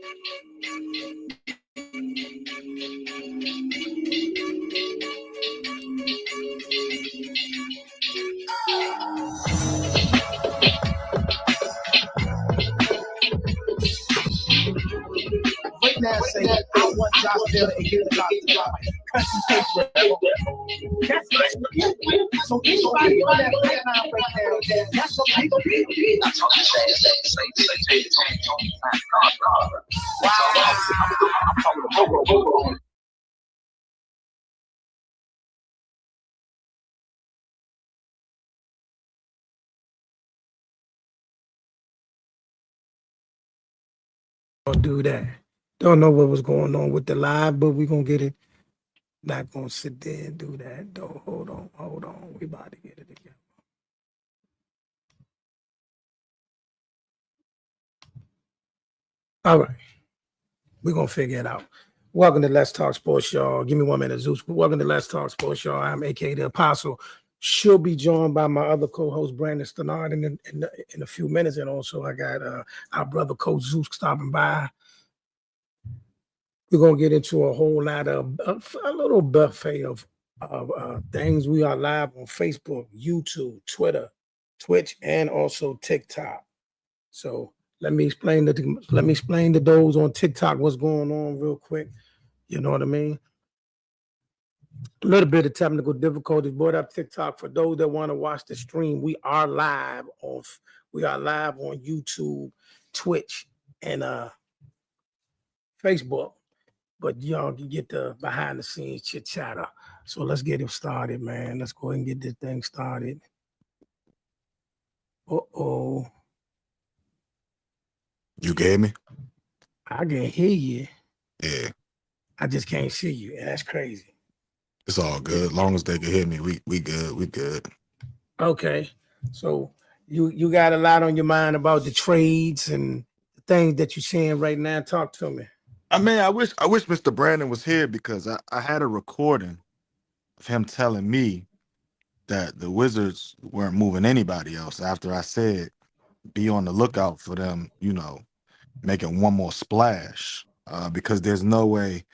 Right now, say I want y'all to get the drop. Country paper. So anybody on that line right now, that's what people do. I'm talking say. Wow. Don't do that. Don't know what was going on with the live, but we're gonna get it. Not gonna sit there and do that though. Hold on. We about to get it together. All right. We're gonna figure it out. Welcome to Let's Talk Sports, y'all. Give me 1 minute, Zeus. Welcome to Let's Talk Sports, y'all. I'm aka the Apostle. She'll be joined by my other co-host Brandon Stannard in a few minutes, and also I got our brother Coach Zeus stopping by. We're gonna get into a whole lot of a little buffet of things. We are live on Facebook, YouTube, Twitter, Twitch, and also TikTok. So let me explain to those on TikTok what's going on real quick. You know what I mean? A little bit of technical difficulties brought up TikTok. For those that want to watch the stream, we are live on YouTube, Twitch, and Facebook. But y'all can get the behind the scenes chit chatter. So let's get it started, man. Let's go ahead and get this thing started. Uh-oh. You gave me? I can hear you. Yeah. I just can't see you. That's crazy. It's all good. As long as they can hear me, we good. We good. Okay. So you got a lot on your mind about the trades and the things that you're seeing right now. Talk to me. I mean, I wish Mr. Brandon was here because I had a recording of him telling me that the Wizards weren't moving anybody else after I said be on the lookout for them, making one more splash. Because there's no way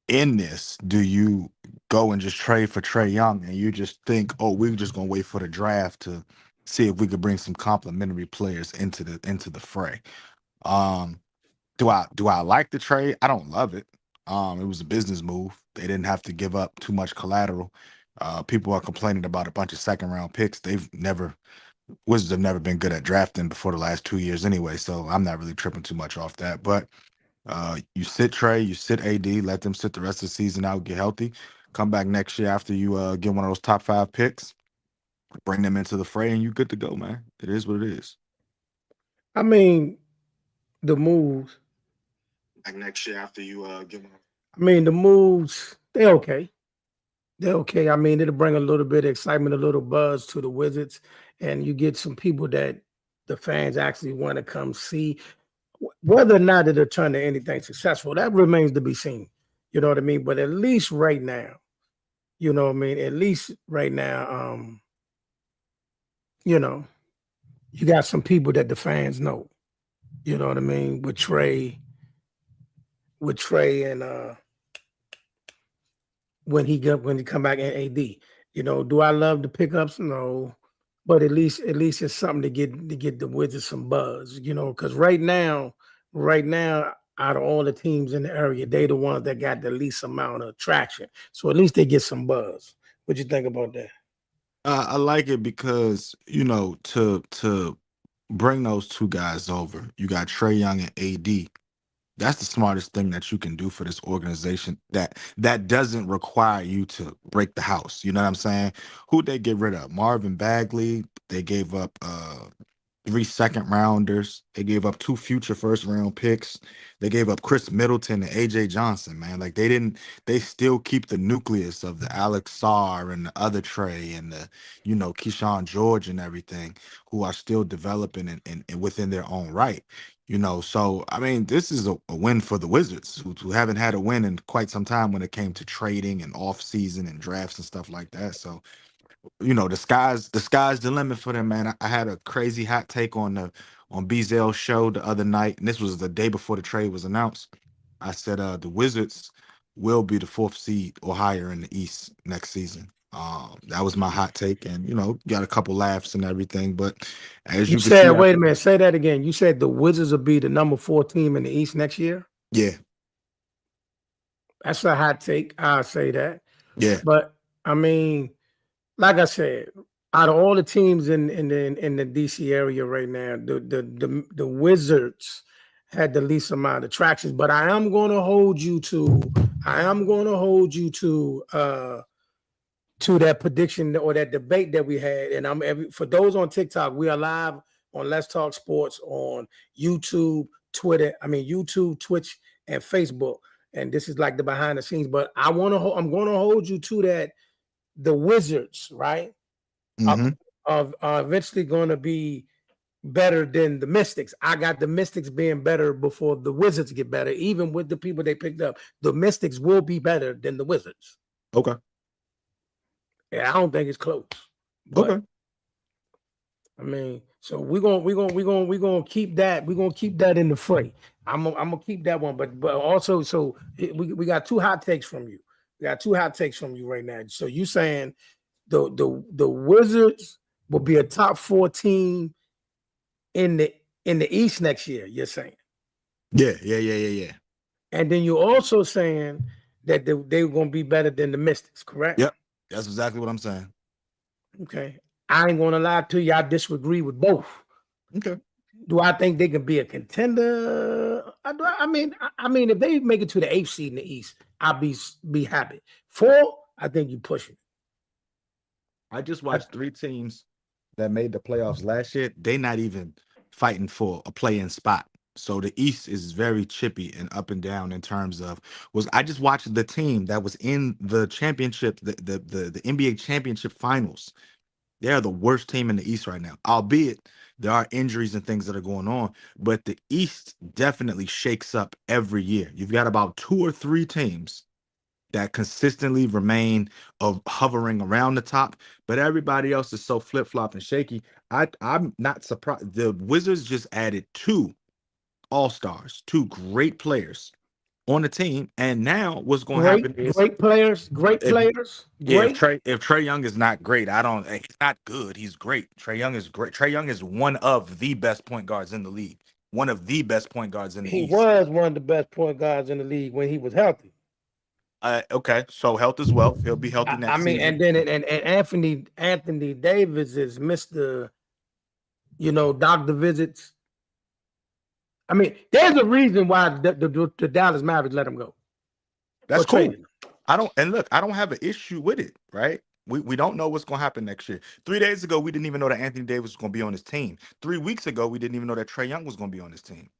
in this do you go and just trade for Trae Young and you just think, oh, we're just gonna wait for the draft to see if we could bring some complementary players into the fray. Do I like the trade? I don't love it. It was a business move. They didn't have to give up too much collateral. People are complaining about a bunch of second round picks. Wizards have never been good at drafting before the last 2 years anyway, so I'm not really tripping too much off that. But you sit Trae, you sit AD, let them sit the rest of the season out, get healthy, come back next year after you get one of those top 5 picks, bring them into the fray, and you good to go, man. It is what it is. I mean, the moves. Like next year after you get one. I mean, the moves, they're okay. They're okay. I mean, it'll bring a little bit of excitement, a little buzz to the Wizards, and you get some people that the fans actually want to come see. Whether or not it'll turn to anything successful, that remains to be seen. You know what I mean? But at least right now, you know what I mean? At least right now, you got some people that the fans know. You know what I mean? With Trae and when he come back in AD. Do I love the pickups? No. But at least it's something to get the Wizards some buzz, because right now, out of all the teams in the area, they the ones that got the least amount of traction. So at least they get some buzz. What you think about that? I like it because to bring those two guys over, you got Trae Young and AD. That's the smartest thing that you can do for this organization that doesn't require you to break the house. You know what I'm saying? Who'd they get rid of? Marvin Bagley. They gave up 3 second rounders. They gave up 2 future first round picks. They gave up Chris Middleton and AJ Johnson, man. Like they still keep the nucleus of the Alex Sarr and the other Trae and the, Keyshawn George and everything, who are still developing and within their own right. So I mean, this is a win for the Wizards, who haven't had a win in quite some time when it came to trading and off season and drafts and stuff like that. So the sky's the limit for them, man. I had a crazy hot take on Beazel's show the other night, and this was the day before the trade was announced. I said the Wizards will be the 4th seed or higher in the East next season. That was my hot take, and got a couple laughs and everything. But as You you can see, said, wait a minute, say that again. You said the Wizards will be the number 4 team in the East next year? yeah, That's a hot take. I'll say that. yeah, But I mean, like I said, out of all the teams in the DC area right now, the Wizards had the least amount of attractions. But I am going to hold you to that prediction or that debate that we had. And for those on TikTok, we are live on Let's Talk Sports on YouTube, YouTube, Twitch, and Facebook. And this is like the behind the scenes. But I'm going to hold you to that. The Wizards, right, are eventually going to be better than the Mystics. I got the Mystics being better before the Wizards get better. Even with the people they picked up, the Mystics will be better than the Wizards. okay. Yeah, I don't think it's close. But, Okay. I mean, so we're gonna keep that. We're gonna keep that in the fray. I'm gonna keep that one. But also, so we got 2 hot takes from you. We got 2 hot takes from you right now. So you saying the Wizards will be a top 4 team in the East next year? You're saying? Yeah. And then you're also saying that they're gonna be better than the Mystics, correct? Yep. That's exactly what I'm saying. Okay. I ain't gonna lie to you. I disagree with both. Okay. Do I think they can be a contender? I mean, if they make it to the 8th seed in the East, I'll be happy. 4, I think you push it. I just watched 3 teams that made the playoffs last year. They not even fighting for a play-in spot. So the East is very chippy and up and down in terms of I just watched the team that was in the championship, the NBA championship finals. They're the worst team in the East right now, albeit there are injuries and things that are going on. But the East definitely shakes up every year. You've got about 2 or 3 teams that consistently remain of hovering around the top, but everybody else is so flip-flop and shaky. I'm not surprised. The Wizards just added 2 all-stars, 2 great players on the team, and now what's going to happen is great players. If Trae Young is not great, he's not good. He's great. Trae Young is great. Trae Young is one of the best point guards in the league. One of the best point guards in the East. He was one of the best point guards in the league when he was healthy. Okay, so health is wealth. He'll be healthy next season. And then and Anthony Davis is Mr. Doctor visits. I mean, there's a reason why the Dallas Mavericks let him go. That's cool. I don't have an issue with it, right? We don't know what's going to happen next year. 3 days ago, we didn't even know that Anthony Davis was going to be on his team. 3 weeks ago, we didn't even know that Trae Young was going to be on his team.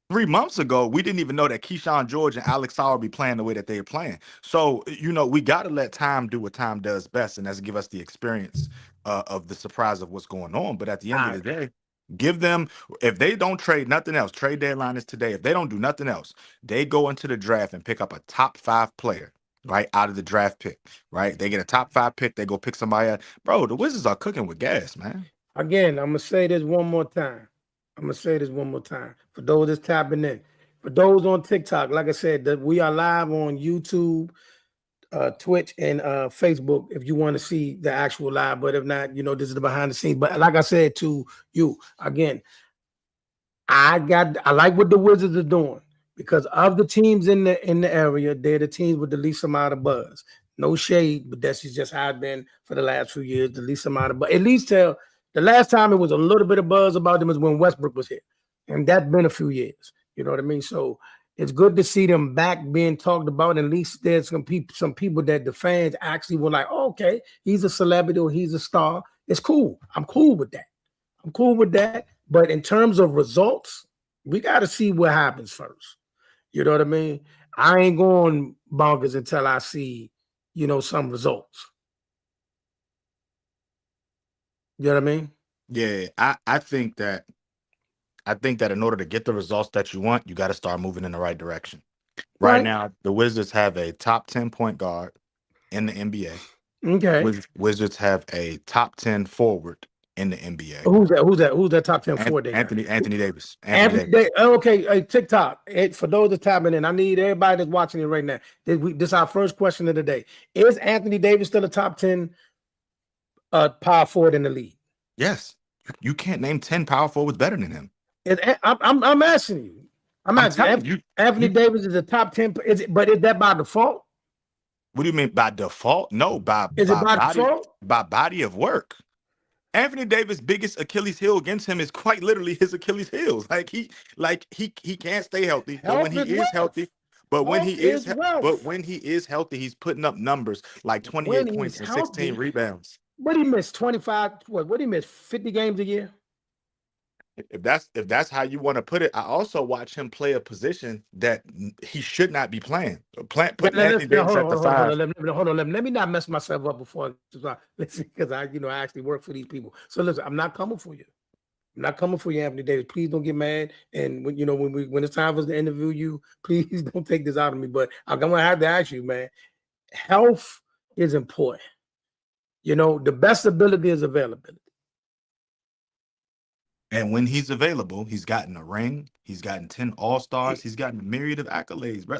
3 months ago, we didn't even know that Keyshawn George and Alex Sauer be playing the way that they're playing. So, we got to let time do what time does best, and that's give us the experience of the surprise of what's going on. But at the end of the day, give them, if they don't trade nothing else, trade deadline is today. If they don't do nothing else, they go into the draft and pick up a top 5 player, right, out of the draft pick, right? They get a top 5 pick. They go pick somebody else. Bro, the Wizards are cooking with gas, man. Again, I'm going to say this one more time. For those that's tapping in. For those on TikTok, like I said, that we are live on YouTube, Twitch, and Facebook if you want to see the actual live. But if not, this is the behind the scenes. But like I said to you, again, I like what the Wizards are doing because of the teams in the area, they're the teams with the least amount of buzz. No shade, but that's just how it's been for the last few years. The least amount of buzz. At least till the last time it was a little bit of buzz about them is when Westbrook was here. And that's been a few years. You know what I mean? So it's good to see them back being talked about. At least there's some people that the fans actually were like, oh, okay, he's a celebrity or he's a star. It's cool. I'm cool with that. But in terms of results, we got to see what happens first. You know what I mean? I ain't going bonkers until I see, some results. You know what I mean? Yeah, I think that in order to get the results that you want, you got to start moving in the right direction. Right now, the Wizards have a top 10 point guard in the NBA. Okay. Wizards have a top 10 forward in the NBA. Who's that? Who's that top 10 forward they got? Anthony Davis. Anthony Davis. Okay, hey, TikTok. For those that tapping in, I need everybody that's watching it right now. This is our first question of the day. Is Anthony Davis still a top 10 power forward in the league? Yes. You can't name 10 power forwards better than him. I'm asking you. I'm asking you. Anthony Davis is a top 10. But is that by default? What do you mean by default? No, by body of work. Anthony Davis' biggest Achilles heel against him is quite literally his Achilles heels. He can't stay healthy. But when he is healthy, when he is healthy, he's putting up numbers like 28 points and 16 rebounds. But he missed 25. What he missed 50 games a year? If that's how you want to put it, I also watch him play a position that he should not be playing. Putting Anthony Davis at the 5. Hold on. Let me not mess myself up before. Listen, because I actually work for these people. So listen, I'm not coming for you. I'm not coming for you, Anthony Davis. Please don't get mad. And when it's time for us to interview you, please don't take this out of me. But I'm gonna have to ask you, man. Health is important. The best ability is availability. And when he's available, he's gotten a ring. He's gotten 10 All-Stars. He's gotten a myriad of accolades, right?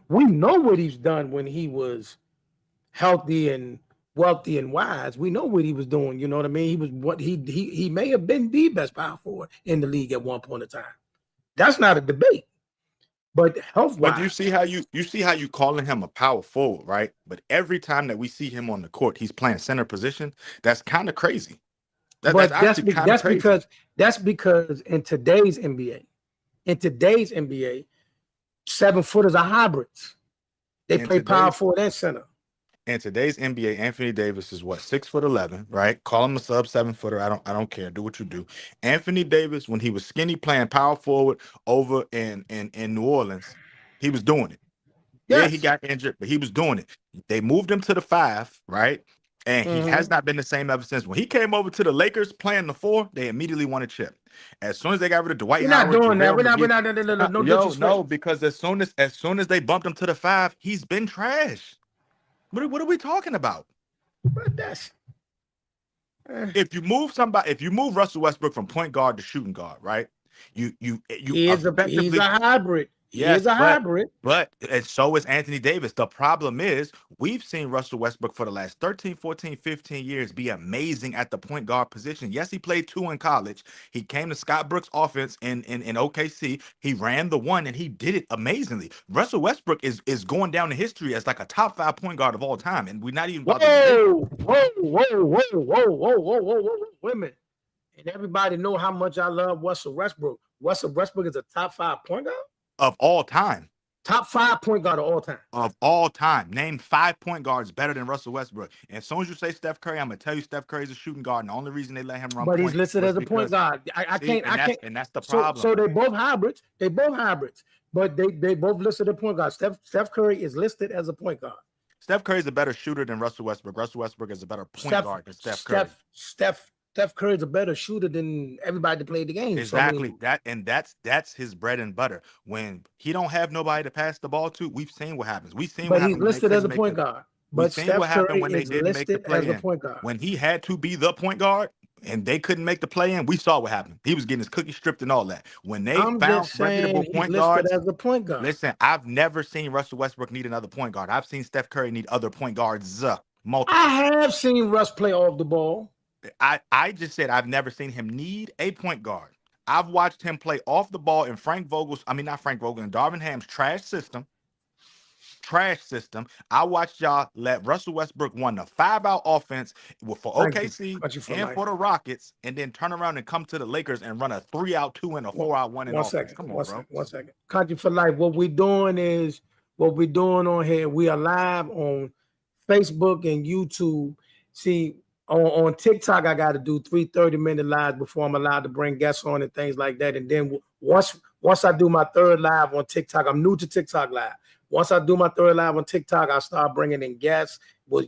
We know what he's done when he was healthy and wealthy and wise. We know what he was doing. You know what I mean? He may have been the best power forward in the league at one point in time. That's not a debate. But health-wise, but you see how you calling him a power forward, right? But every time that we see him on the court, he's playing center position. That's kind of crazy. That's because in today's NBA, 7-footers are hybrids. They play power forward and center. In today's NBA, Anthony Davis is 6'11", right? Call him a sub 7-footer. I don't care. Do what you do. Anthony Davis, when he was skinny playing power forward over in New Orleans, he was doing it. Yes. Yeah, he got injured, but he was doing it. They moved him to the 5, right? And he has not been the same ever since. When he came over to the Lakers playing the 4, they immediately won a chip. As soon as they got rid of Dwight Howard, we're not. No, because as soon as they bumped him to the 5, he's been trash. What are we talking about? If you move Russell Westbrook from point guard to shooting guard, right? He's a hybrid. Yes, he is a hybrid. But and so is Anthony Davis. The problem is we've seen Russell Westbrook for the last 13, 14, 15 years be amazing at the point guard position. Yes, he played 2 in college. He came to Scott Brooks' offense in OKC. He ran the 1 and he did it amazingly. Russell Westbrook is going down in history as like a top 5 point guard of all time. And we're not even about whoa, wait a minute. And everybody know how much I love Russell Westbrook. Russell Westbrook is a top 5 point guard? Of all time. Top 5 point guard of all time. Of all time. Name 5 point guards better than Russell Westbrook. And as soon as you say Steph Curry, I'm going to tell you Steph Curry's a shooting guard. And the only reason they let him run but he's listed as a point guard. I can't. And that's the problem. So they both hybrids. But they both listed as point guard. Steph Curry is listed as a point guard. Steph Curry is a better shooter than Russell Westbrook. Russell Westbrook is a better point guard than Steph Curry. Steph Curry is a better shooter than everybody that played the game. Exactly. So, that's his bread and butter. When he don't have nobody to pass the ball to, we've seen what happens. We've seen. But he's listed as a point guard. But Steph Curry is listed as a point guard. When he had to be the point guard and they couldn't make the play in, we saw what happened. He was getting his cookie stripped and all that. When they found reputable point guards, as a point guard. Listen, I've never seen Russell Westbrook need another point guard. I've seen Steph Curry need other point guards. Multiple. I have seen Russ play off the ball. I just said I've never seen him need a point guard. I've watched him play off the ball in in Darvin Ham's trash system. I watched y'all let Russell Westbrook run the 5-out offense for OKC and for the Rockets, and then turn around and come to the Lakers and run a 3-out 2 and a 4-out 1 in offense. Come on, bro. 1 second. Country for life. What we're doing on here, we are live on Facebook and YouTube. See, on TikTok, I got to do 3 30-minute lives before I'm allowed to bring guests on and things like that. And then once I do my 3rd live on TikTok, I'm new to TikTok live. Once I do my 3rd live on TikTok, I start bringing in guests.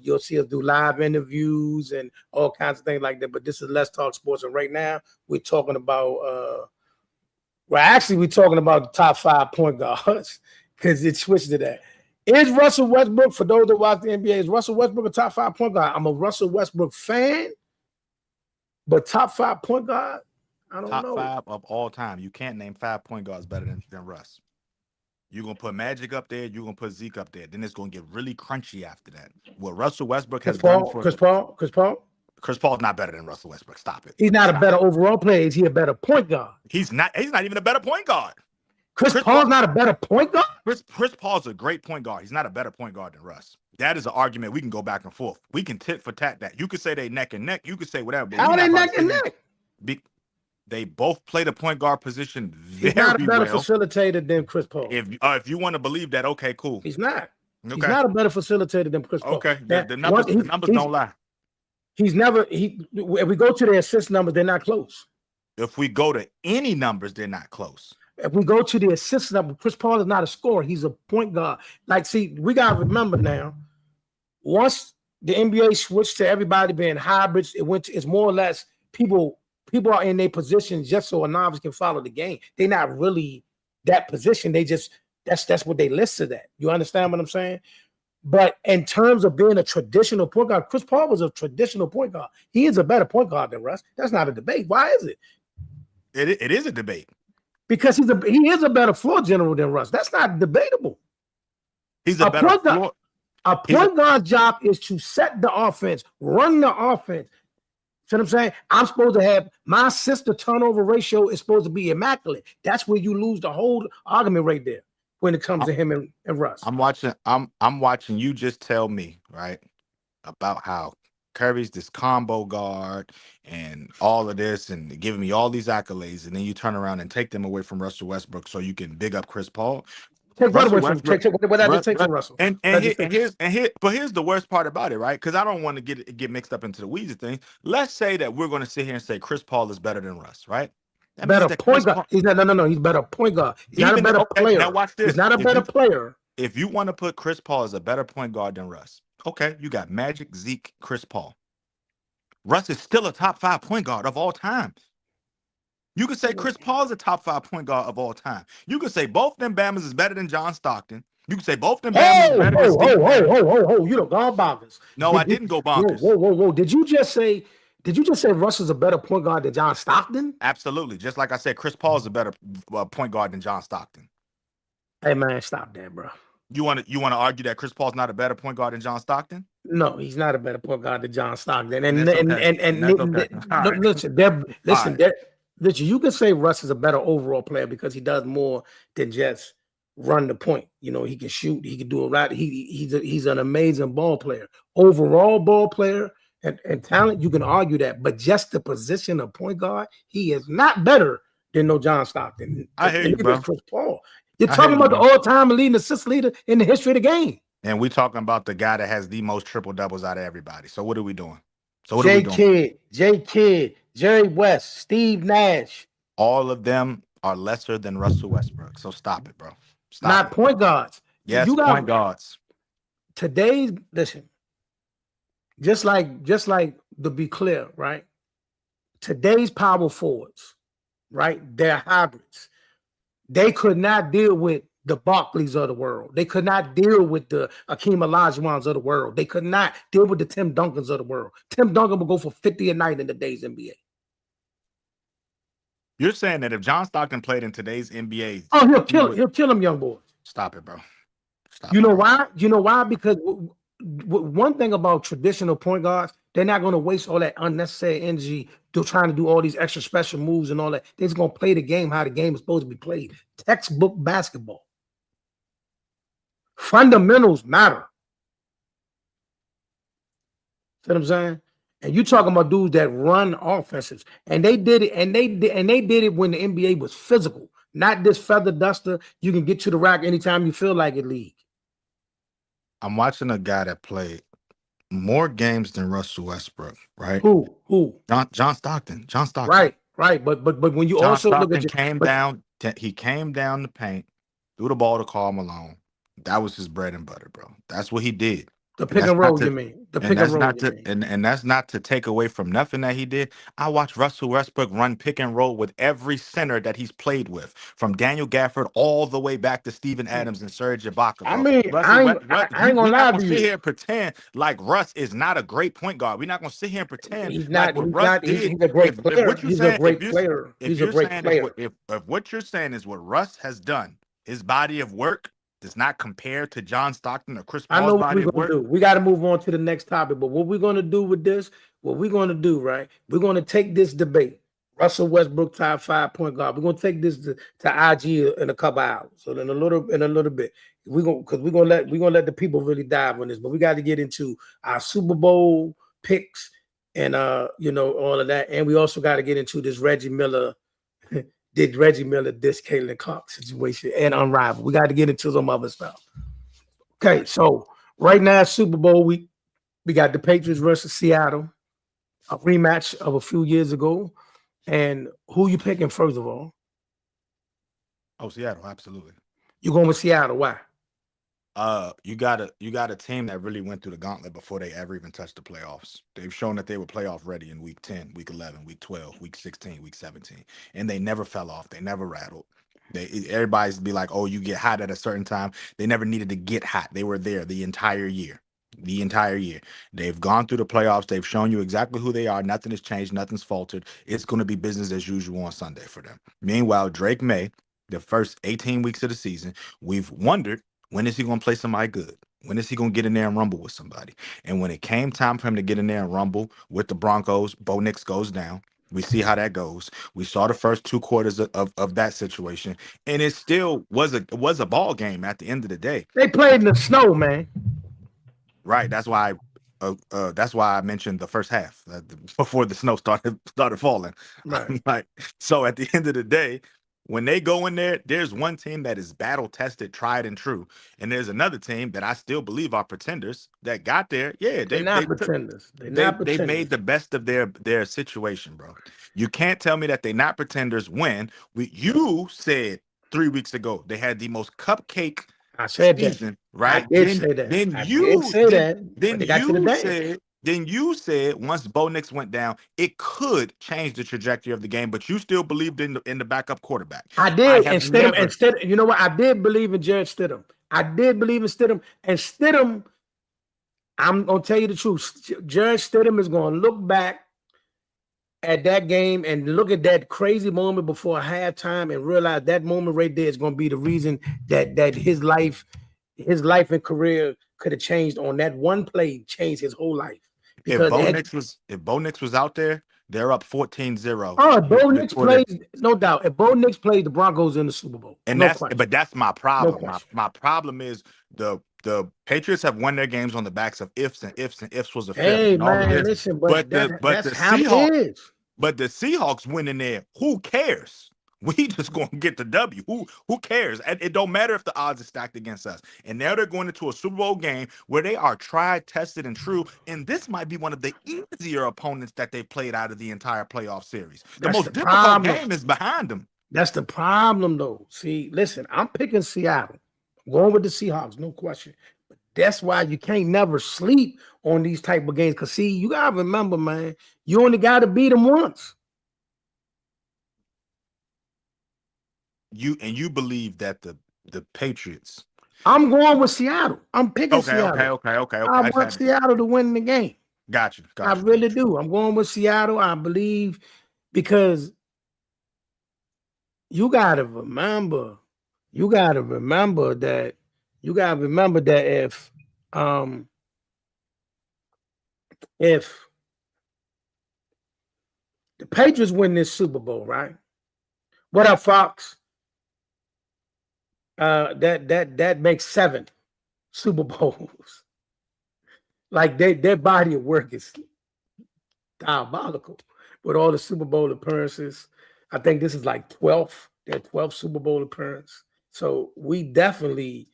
You'll see us do live interviews and all kinds of things like that. But this is Let's Talk Sports. And right now, we're talking about we're talking about the top 5 point guards because it switched to that. Is Russell Westbrook, for those that watch the NBA, is Russell Westbrook a top 5 point guard? I'm a Russell Westbrook fan, but top 5 point guard, I don't know. Top 5 of all time. You can't name 5 point guards better than Russ. You're going to put Magic up there. You're going to put Zeke up there. Then it's going to get really crunchy after that. What Russell Westbrook has done for... Chris Paul's not better than Russell Westbrook. Stop it. He's not a better overall player. Is he a better point guard? He's not even a better point guard. Chris Paul's not a better point guard? Chris Paul's a great point guard. He's not a better point guard than Russ. That is an argument we can go back and forth. We can tit for tat that. You could say they neck and neck. You could say whatever. How are they neck and neck? They both play the point guard position very well. He's not a better facilitator than Chris Paul. If you want to believe that, okay, cool. He's not. Okay. He's not a better facilitator than Chris Paul. Okay, the numbers don't lie. If we go to their assist numbers, they're not close. If we go to any numbers, they're not close. If we go to the assist number, Chris Paul is not a scorer. He's a point guard. We got to remember now, once the NBA switched to everybody being hybrids, it's more or less people are in their position just so a novice can follow the game. They're not really that position. They just, that's what they listed at. You understand what I'm saying? But in terms of being a traditional point guard, Chris Paul was a traditional point guard. He is a better point guard than Russ. That's not a debate. Why is it? It is a debate. Because he is a better floor general than Russ. That's not debatable. He's a better floor. A point guard job is to set the offense, run the offense. See what I'm saying? I'm supposed to have my assist to turnover ratio is supposed to be immaculate. That's where you lose the whole argument right there when it comes to him and Russ. I'm watching you just tell me, right, about how Curry's this combo guard and all of this and giving me all these accolades, and then you turn around and take them away from Russell Westbrook so you can big up Chris Paul. Take what away from Russell. And here's the worst part about it, right? Because I don't want to get mixed up into the weeds of things. Let's say that we're going to sit here and say Chris Paul is better than Russ, right? That better point guard. He's no. He's better point guard. He's not a better player. Now watch this. He's not a better player. If you want to put Chris Paul as a better point guard than Russ, okay, you got Magic, Zeke, Chris Paul. Russ is still a top 5 point guard of all time. You could say Chris Paul is a top 5 point guard of all time. You could say both them Bammers is better than John Stockton. You could say both them Bammers is better than Steve. You don't go bonkers. No, I didn't go bonkers. Whoa. Did you just say Russ is a better point guard than John Stockton? Absolutely. Just like I said, Chris Paul is a better point guard than John Stockton. Hey man, stop that, bro. You want to argue that Chris Paul's not a better point guard than John Stockton? No, he's not a better point guard than John Stockton. Listen, you can say Russ is a better overall player because he does more than just run the point. You know, he can shoot, he can do a lot. He's an amazing ball player. Overall ball player and talent, you can argue that. But just the position of point guard, he is not better than no John Stockton. I hear you, bro. Chris Paul. You're talking about the all-time leading assist leader in the history of the game. And we're talking about the guy that has the most triple doubles out of everybody. So what are we doing? Jay Kidd, Jerry West, Steve Nash. All of them are lesser than Russell Westbrook. So stop it, bro. Not point guards. Yes, point guards. Listen, just like to be clear, right? Today's power forwards, right? They're hybrids. They could not deal with the Barkleys of the world. They could not deal with the Akeem Olajuwons of the world. They could not deal with the Tim Duncans of the world. Tim Duncan will go for 50 a night in today's NBA. You're saying that if John Stockton played in today's NBA, he'll kill him, young boys. Stop it, bro. You know why? You know why? Because one thing about traditional point guards, they're not going to waste all that unnecessary energy trying to do all these extra special moves and all that. They're just going to play the game how the game is supposed to be played. Textbook basketball. Fundamentals matter. See what I'm saying? And you talking about dudes that run offenses, and they did it, and they did it when the NBA was physical, not this feather duster. You can get to the rack anytime you feel like it. League. I'm watching a guy that played more games than Russell Westbrook, right? Who? John Stockton. Right. But when you John also Stockton look at he came down the paint, threw the ball to Karl Malone. That was his bread and butter, bro. That's what he did. The And pick that's and not roll, to you mean? The and pick and that's roll, not you to mean? and that's not to take away from nothing that he did. I watched Russell Westbrook run pick and roll with every center that he's played with, from Daniel Gafford all the way back to Steven Adams and Serge Ibaka, I bro. mean, I ain't We're gonna not lie gonna to sit you. here and pretend like Russ is not a great point guard. We're not gonna sit here and pretend He's like not. what He's Russ not. He's did. a great If player. what you're He's a saying, great player. if He's a you're great saying is player. what if what you're saying is what Russ has done, his body of work does not compare to John Stockton or Chris I Paul's know what body we're of gonna work. do. We got to move on to the next topic. But what we're gonna do with this, what we're gonna do, right? We're gonna take this debate. Russell Westbrook top 5 point guard. We're gonna take this to IG in a couple hours. So in a little bit, we're gonna let the people really dive on this. But we got to get into our Super Bowl picks and all of that. And we also got to get into this Reggie Miller. Did Reggie Miller diss Caitlin Cox situation and Unrivaled? We got to get into some other stuff. Okay, so right now, Super Bowl week, we got the Patriots versus Seattle, a rematch of a few years ago. And who you picking first of all? Oh, Seattle, absolutely. You going with Seattle? Why? You got a team that really went through the gauntlet before they ever even touched the playoffs. They've shown that they were playoff ready in week 10, week 11, week 12, week 16, week 17, and they never fell off. They never rattled. Everybody's be like, oh, you get hot at a certain time. They never needed to get hot. They were there the entire year. The entire year. They've gone through the playoffs. They've shown you exactly who they are. Nothing has changed. Nothing's faltered. It's going to be business as usual on Sunday for them. Meanwhile, Drake May, the first 18 weeks of the season, we've wondered, when is he going to play somebody good? When is he going to get in there and rumble with somebody? And when it came time for him to get in there and rumble with the Broncos, Bo Nix goes down. We see how that goes. We saw the first 2 quarters of that situation, and it still was a ball game at the end of the day. They played in the snow, man. Right. That's why I mentioned the first half before the snow started falling. Right. Like, so at the end of the day, when they go in there, there's one team that is battle tested, tried and true, and there's another team that I still believe are pretenders that got there. Yeah, They're not pretenders. They're not they made pretenders. the best of their situation, bro. You can't tell me that they're not pretenders when you said 3 weeks ago they had the most cupcake I said that. season, I right? did say that. Then I did you say then that. But then they got to the you dance. said then you said once Bo Nix went down, it could change the trajectory of the game, but you still believed in the backup quarterback. I I did. have Instead, never. you know what? I did believe in Jared Stidham. I did believe in Stidham. And Stidham, I'm gonna tell you the truth. Jared Stidham is gonna look back at that game and look at that crazy moment before halftime and realize that moment right there is gonna be the reason that his life and career could have changed on that one play, changed his whole life. If Because Bo Nix was out there, they're up 14-0 Bo Nix before they. plays, no doubt. If Bo Nix plays the Broncos in the Super Bowl, And no question. that's my No problem. question. My problem is the Patriots have won their games on the backs of ifs and ifs and ifs was a fifth Hey and all of man, this. listen, But but that's the how it Seahawks, is. but the Seahawks win in there. Who cares? We just gonna get the W. Who cares? And it don't matter if the odds are stacked against us. And now they're going into a Super Bowl game where they are tried, tested, and true. And this might be one of the easier opponents that they've played out of the entire playoff series. The That's the most difficult problem. game is behind them. That's the problem, though. See, listen, I'm picking Seattle. I'm going with the Seahawks, no question. But that's why you can't never sleep on these type of games. Because, see, you got to remember, man, you only got to beat them once. You believe that the Patriots. I'm going with Seattle. I'm picking Seattle. Okay. I want Seattle to win the game. Got you. I really do. I'm going with Seattle. I believe because you got to remember that if the Patriots win this Super Bowl, right? What up, Fox? That makes 7 Super Bowls. Like their body of work is diabolical with all the Super Bowl appearances. I think this is like their 12th Super Bowl appearance. So we definitely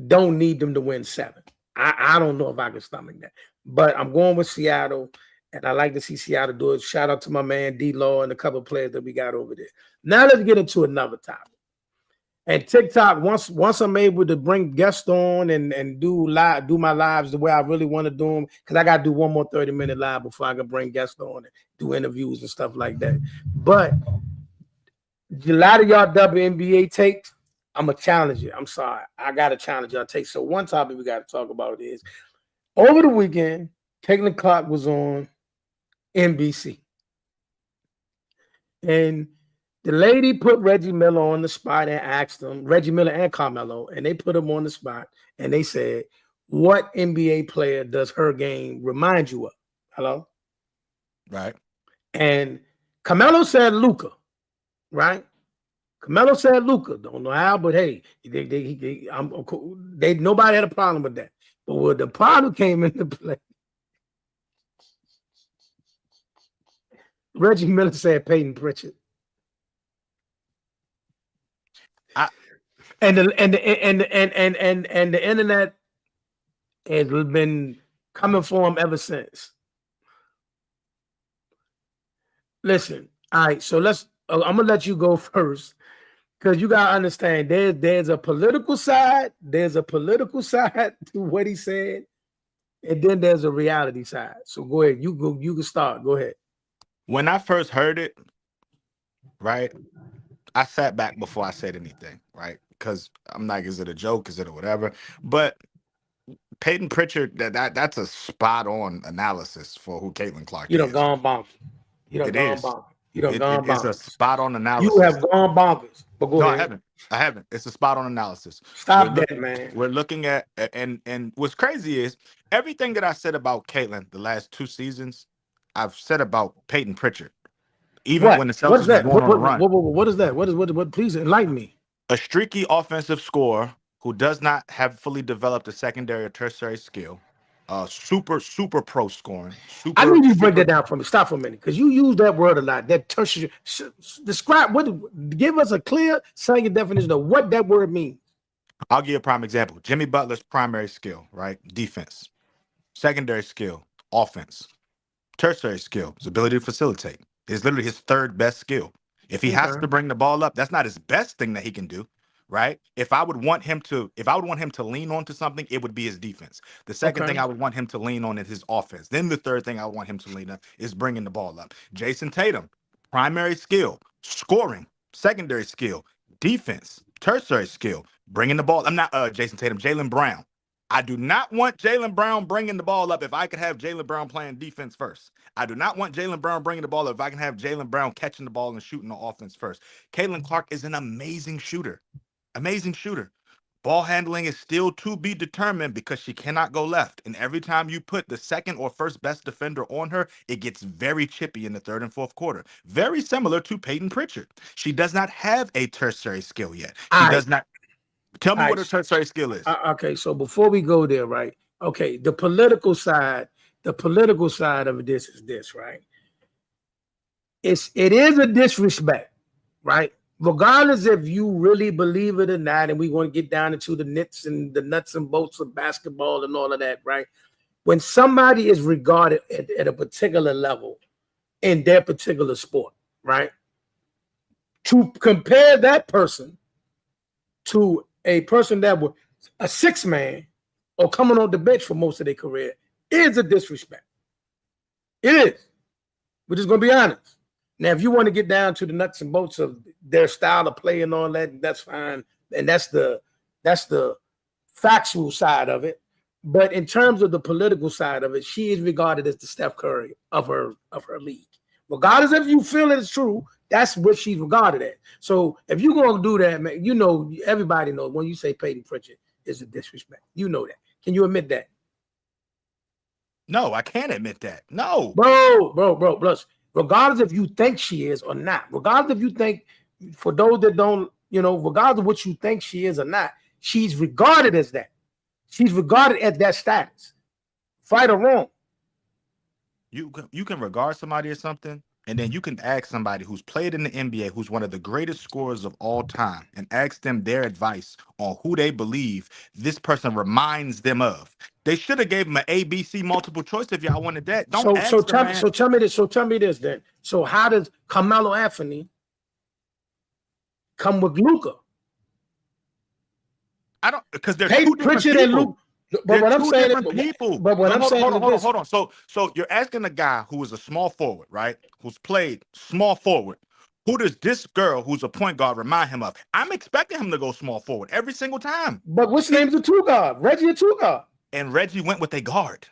don't need them to win 7. I don't know if I can stomach that, but I'm going with Seattle, and I like to see Seattle do it. Shout out to my man D-Law and a couple of players that we got over there. Now let's get into another topic. And TikTok, once I'm able to bring guests on and do my lives the way I really want to do them, because I gotta do one more 30-minute live before I can bring guests on and do interviews and stuff like that. But a lot of y'all WNBA takes, I'm gonna challenge you. I'm sorry, I gotta challenge y'all takes. So one topic we gotta talk about is over the weekend, Caitlin Clark was on NBC, and the lady put Reggie Miller on the spot and asked him, Reggie Miller and Carmelo, and they put him on the spot and they said, what NBA player does her game remind you of? Hello? Right. And Carmelo said Luka, right? Carmelo said Luka. Don't know how, but hey, nobody had a problem with that. But when the problem came into play, Reggie Miller said Peyton Pritchard. And the internet has been coming for him ever since. Listen, all right. So I'm gonna let you go first because you gotta understand there's a political side. There's a political side to what he said, and then there's a reality side. So go ahead. You can start. Go ahead. When I first heard it, right, I sat back before I said anything, right? Because I'm like, is it a joke? Is it a whatever? But Peyton Pritchard, that's a spot on analysis for who Caitlin Clark is. You done gone bonkers. You done gone bonkers. You done gone bonkers. It's a spot on analysis. You have gone bonkers. But go ahead. I haven't. It's a spot on analysis. Stop that, man. We're looking at and what's crazy is everything that I said about Caitlin the last 2 seasons, I've said about Peyton Pritchard. Even when the Celtics were going on a run. What is that? What? Please enlighten me. A streaky offensive scorer who does not have fully developed a secondary or tertiary skill. Super pro scoring. I need you to break that down for me. Stop for a minute, because you use that word a lot. That tertiary. Describe give us a clear, second definition of what that word means. I'll give you a prime example. Jimmy Butler's primary skill, right? Defense. Secondary skill, offense. Tertiary skill, his ability to facilitate. Is literally his third best skill. If he has to bring the ball up, that's not his best thing that he can do, right? If I would want him to lean onto something, it would be his defense. The second thing I would want him to lean on is his offense. Then the third thing I would want him to lean on is bringing the ball up. Jason Tatum, primary skill, scoring. Secondary skill, defense. Tertiary skill, bringing the ball. I'm not Jason Tatum, Jaylen Brown. I do not want Jaylen Brown bringing the ball up if I could have Jaylen Brown playing defense first. I do not want Jaylen Brown bringing the ball up if I can have Jaylen Brown catching the ball and shooting the offense first. Caitlin Clark is an amazing shooter. Amazing shooter. Ball handling is still to be determined because she cannot go left. And every time you put the second or first best defender on her, it gets very chippy in the third and fourth quarter. Very similar to Peyton Pritchard. She does not have a tertiary skill yet. She does not. Tell me what her tertiary skill is. Okay, so before we go there, right? Okay, the political side of this is this, right? It is a disrespect, right? Regardless if you really believe it or not, and we want to get down into the nuts and bolts of basketball and all of that, right? When somebody is regarded at a particular level in their particular sport, right? To compare that person to a person that was a 6-man or coming on the bench for most of their career is a disrespect. It is. We're just going to be honest. Now, if you want to get down to the nuts and bolts of their style of play and all that, that's fine. And that's the factual side of it. But in terms of the political side of it, she is regarded as the Steph Curry of her league. Regardless if you feel it's true, that's what she's regarded as. So if you're going to do that, man, you know, everybody knows when you say Peyton Pritchard is a disrespect. You know that. Can you admit that? No, I can't admit that. No. Bro. Plus, regardless if you think she is or not, regardless if you think, for those that don't, you know, regardless of what you think she is or not, she's regarded as that. She's regarded at that status. Right or wrong. You can regard somebody as something, and then you can ask somebody who's played in the NBA, who's one of the greatest scorers of all time, and ask them their advice on who they believe this person reminds them of. They should have gave them an ABC multiple choice if y'all wanted that. Don't ask so tell me this then. So how does Carmelo Anthony come with Luka? because they're Peyton two different Pritchard and people. Luke. But They're what I'm two saying, different people. but what No, I'm saying hold on, is hold on, this. hold on. So you're asking a guy who is a small forward, right? Who's played small forward. Who does this girl who's a point guard remind him of? I'm expecting him to go small forward every single time. But what's name's a two guard? Reggie a two guard. And Reggie went with a guard.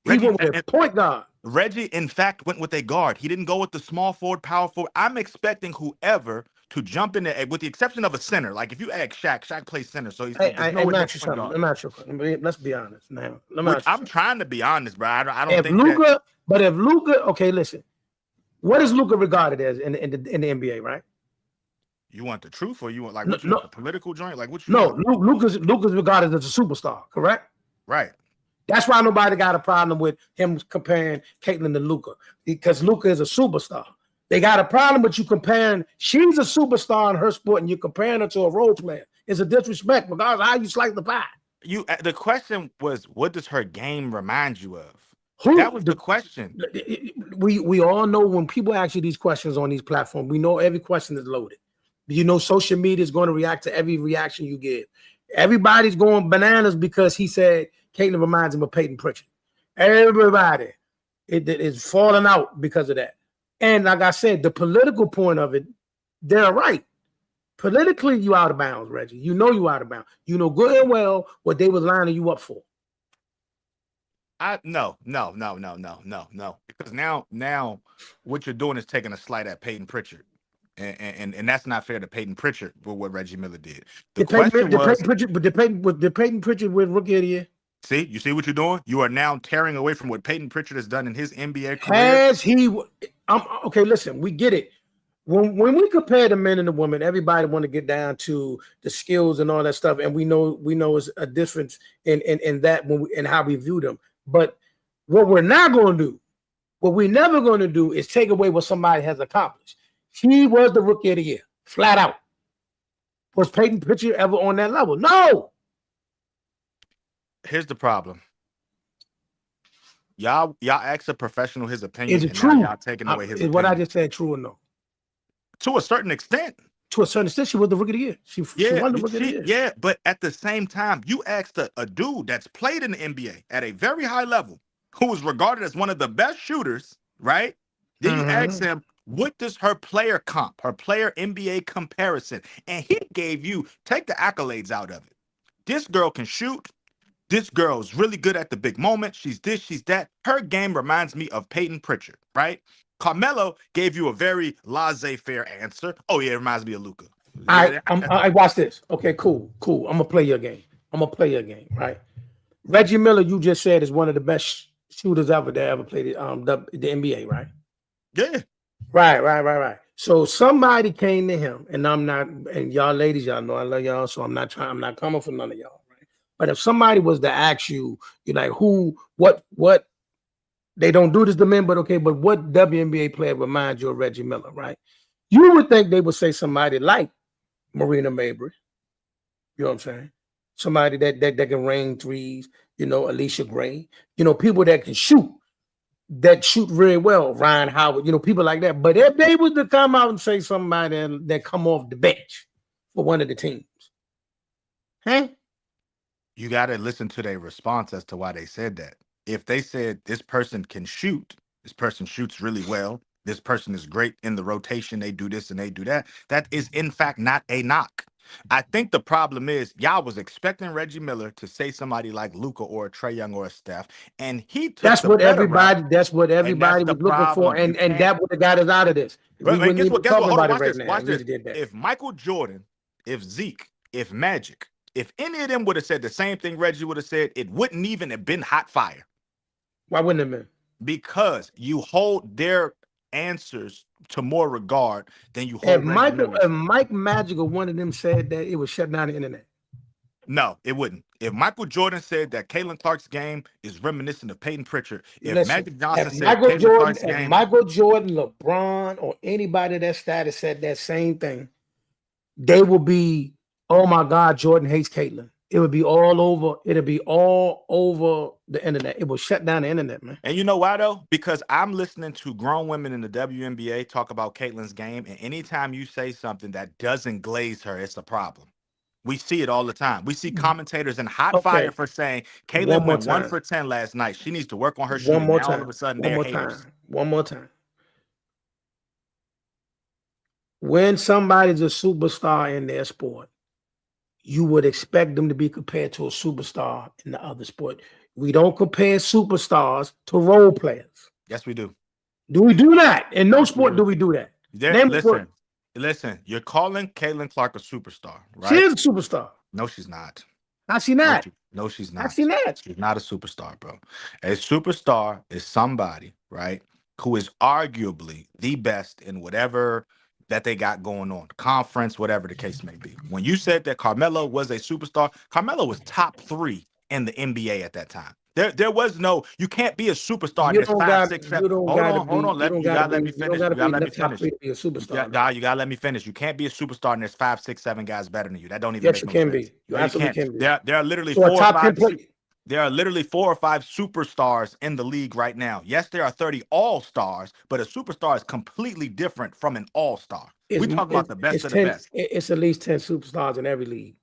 He went with a point guard. Reggie, in fact, went with a guard. He didn't go with the small forward, power forward. I'm expecting whoever to jump in there, with the exception of a center. Like if you ask Shaq plays center, so he's I'm not sure. Let's be honest now. I'm trying to be honest, bro. I don't if think Luka, that... But if Luka, okay, listen. What is Luka regarded as in the NBA, right? You want the truth, or you want like the political joint? Like what you want? Luka's regarded as a superstar, correct? Right. That's why nobody got a problem with him comparing Caitlin to Luka, because Luka is a superstar. They got a problem with you comparing. She's a superstar in her sport, and you're comparing her to a role player. It's a disrespect, regardless of how you slice the pie. The question was, what does her game remind you of? That was the question. We all know when people ask you these questions on these platforms, we know every question is loaded. You know, social media is going to react to every reaction you give. Everybody's going bananas because he said Caitlin reminds him of Peyton Pritchard. Everybody is falling out because of that. And like I said, the political point of it, they're right. Politically, you out of bounds, Reggie. You know you out of bounds. You know good and well what they was lining you up for. No. Because now what you're doing is taking a slight at Peyton Pritchard. And that's not fair to Peyton Pritchard for what Reggie Miller did. Did Peyton Pritchard win Rookie of the Year? See, you see what you're doing? You are now tearing away from what Peyton Pritchard has done in his NBA career. Okay, listen, we get it. When we compare the men and the women, everybody want to get down to the skills and all that stuff, and we know it's a difference in that in how we view them. But what we're not going to do, what we're never going to do, is take away what somebody has accomplished. He was the Rookie of the Year, flat out. Was Peyton Pritchard ever on that level? No. Here's the problem. Y'all ask a professional his opinion. Is it true? Y'all taking away his opinion. Is what I just said true or no? To a certain extent. To a certain extent, she was the Rookie of the Year. She won the Rookie of the Year. Yeah, but at the same time, you asked a dude that's played in the NBA at a very high level, who was regarded as one of the best shooters, right? Then you ask him, what does her player comp, her player NBA comparison? And he gave you, take the accolades out of it. This girl can shoot. This girl is really good at the big moment. She's this, she's that. Her game reminds me of Peyton Pritchard, right? Carmelo gave you a very laissez-faire answer. Oh, yeah, it reminds me of Luka. I watch this. Okay, cool. I'm going to play your game. Right? Reggie Miller, you just said, is one of the best shooters ever that ever played the NBA, right? Yeah. Right. So somebody came to him, and and y'all ladies, y'all know I love y'all, so I'm not coming for none of y'all, right? But if somebody was to ask you, you're like, what, they don't do this to men, but okay, but what WNBA player reminds you of Reggie Miller, right? You would think they would say somebody like Marina Mabry. You know what I'm saying? Somebody that can rain threes, Alicia Gray, people that can shoot very well, Ryan Howard, people like that. But if they was to come out and say somebody that come off the bench for one of the teams, hey? You got to listen to their response as to why they said that. If they said this person can shoot, this person shoots really well, this person is great in the rotation, they do this and they do that, that is in fact not a knock. I think the problem is y'all was expecting Reggie Miller to say somebody like Luka or a Trae Young or a Steph, and he took that's what everybody was looking for, and that would have got us out of this. But guess what? Watch this. If Michael Jordan, if Zeke, if Magic, if any of them would have said the same thing Reggie would have said, it wouldn't even have been hot fire. Why wouldn't it have been? Because you hold their answers to more regard than you hold. If Mike Magic or one of them said that, it would shut down the internet. No, it wouldn't. If Michael Jordan said that Caitlin Clark's game is reminiscent of Peyton Pritchard, Magic Johnson said Michael Jordan, LeBron, or anybody that status said that same thing, they will be, oh my God, Jordan hates Caitlin. It would be all over. It'll be all over the internet. It will shut down the internet, man. And you know why, though? Because I'm listening to grown women in the WNBA talk about Caitlin's game, and anytime you say something that doesn't glaze her, it's a problem. We see it all the time. We see commentators in hot Okay. fire for saying One Caitlin more went 1 time. for 10 last night. She needs to work on her One shooting. more Now all of time. a sudden One they're more haters. time. One more time. When somebody's a superstar in their sport, you would expect them to be compared to a superstar in the other sport. We don't compare superstars to role players. Yes, we do. Do we do that? In no Yes, we sport do do. we do that. There, listen. You're calling Caitlin Clark a superstar, right? She is a superstar. No, she's not. How's she not? No, she's not. How's she not? She's not a superstar, bro. A superstar is somebody, right, who is arguably the best in whatever that they got going on, conference, whatever the case may be. When you said that Carmelo was a superstar, Carmelo was top 3 in the NBA at that time. There was no, you can't be a superstar. You There's don't 5, got. 6, You 7. don't Hold got to on, be. hold on. You You got gotta to let be. me You don't finish. got to You gotta be in let the me top finish. 3 to be a superstar. You gotta let me finish. You can't be a superstar and there's 5, 6, 7 guys better than you. That don't even Yes, make you no can sense. be. You No, you absolutely can't. can be. There are literally So a 4 or top 10 5. player. There are literally 4 or 5 superstars in the league right now. Yes, there are 30 all-stars, but a superstar is completely different from an all-star. We talk about the best of the best. It's at least 10 superstars in every league.